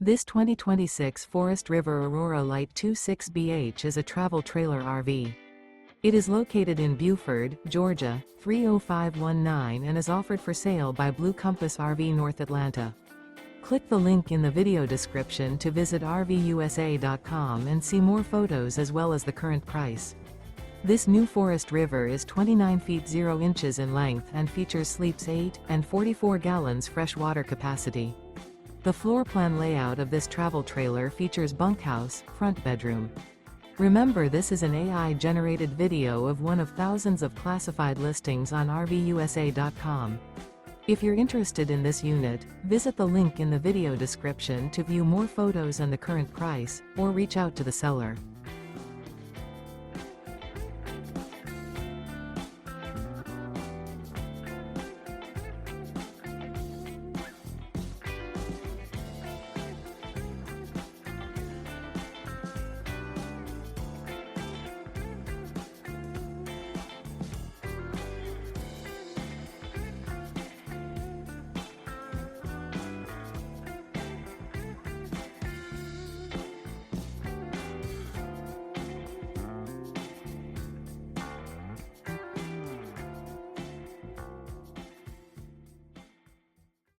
This 2026 Forest River Aurora Light 26BH is a travel trailer RV. It is located in Buford, Georgia, 30519 and is offered for sale by Blue Compass RV North Atlanta. Click the link in the video description to visit RVUSA.com and see more photos as well as the current price. This new Forest River is 29 feet 0 inches in length and features sleeps 8 and 44 gallons fresh water capacity. The floor plan layout of this travel trailer features bunkhouse, front bedroom. Remember, this is an AI-generated video of one of thousands of classified listings on RVUSA.com. If you're interested in this unit, visit the link in the video description to view more photos and the current price, or reach out to the seller.